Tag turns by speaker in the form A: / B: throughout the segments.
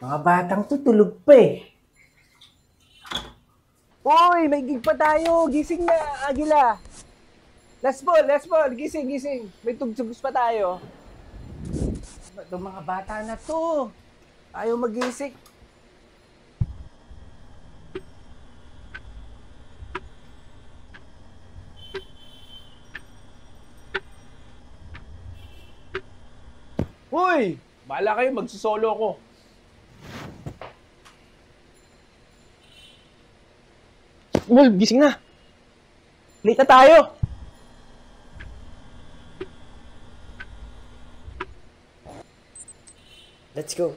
A: Mga batang to, tulog pa eh. Uy, may gig pa tayo. Gising na, Agila. Last ball. Gising. May tugtugos pa tayo. Itong mga bata na to. Ayaw magising. Uy! Bahala kayo, magsisolo ko. Mol, gising na. Late na tayo.
B: Let's go.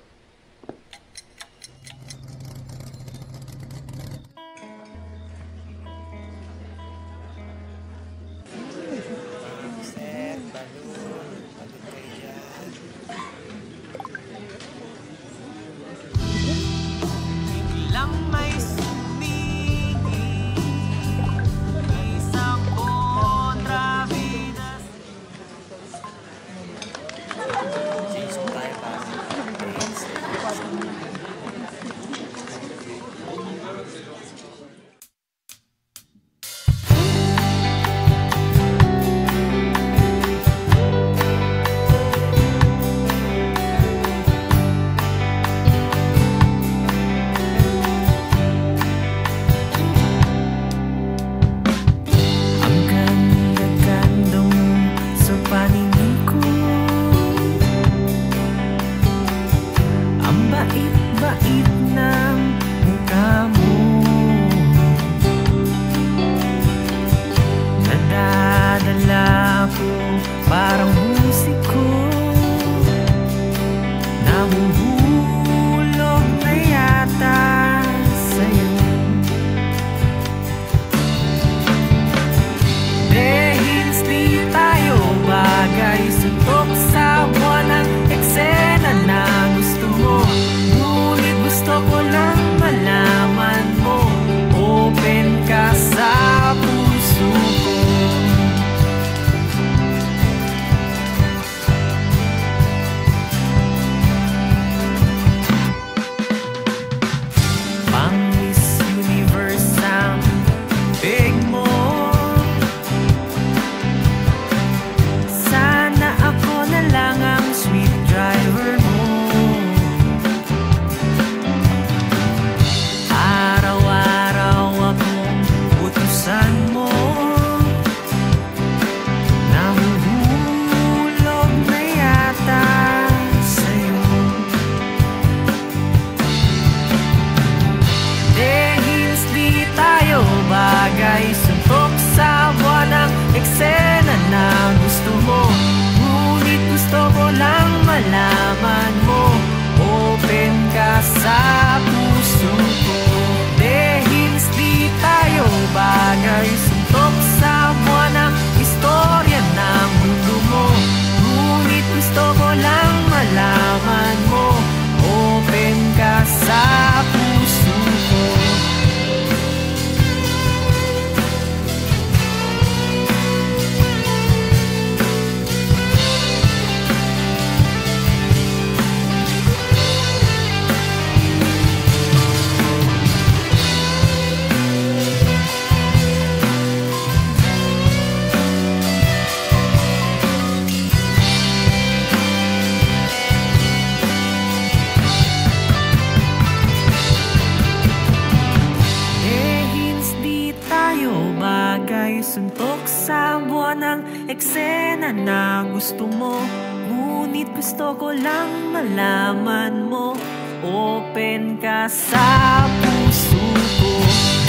C: Suntok sa buwan ng eksena na gusto mo, ngunit gusto ko lang malaman mo. Open ka sa puso ko.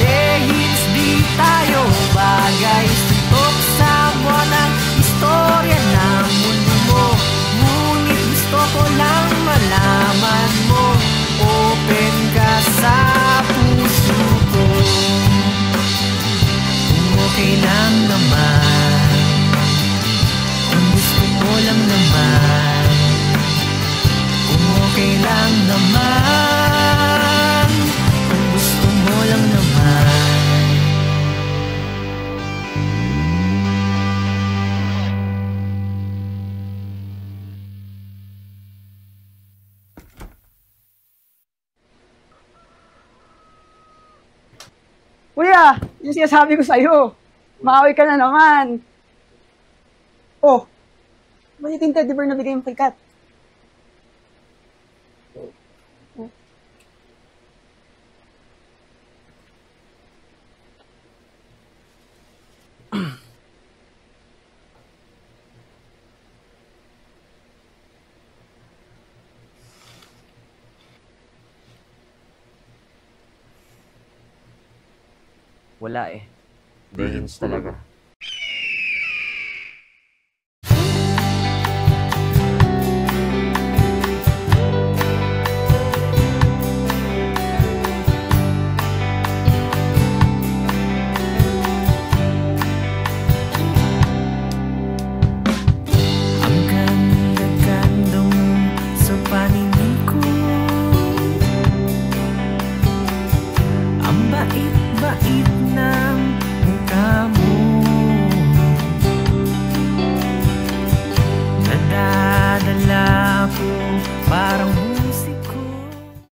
C: Dahil di tayo bagay. Suntok sa buwan ng istorya ng mundo mo, ngunit gusto ko lang malaman mo. Open ka sa puso ko. Okay lang naman, kung gusto mo lang naman, kung okay lang naman, kung gusto mo lang naman.
B: kuya. Yung sinasabi ko sa'yo. Maawi ka na naman. Oh, maliit yung teddy bear na bigay mo kay Kat.
A: Wala eh. Dehins talaga.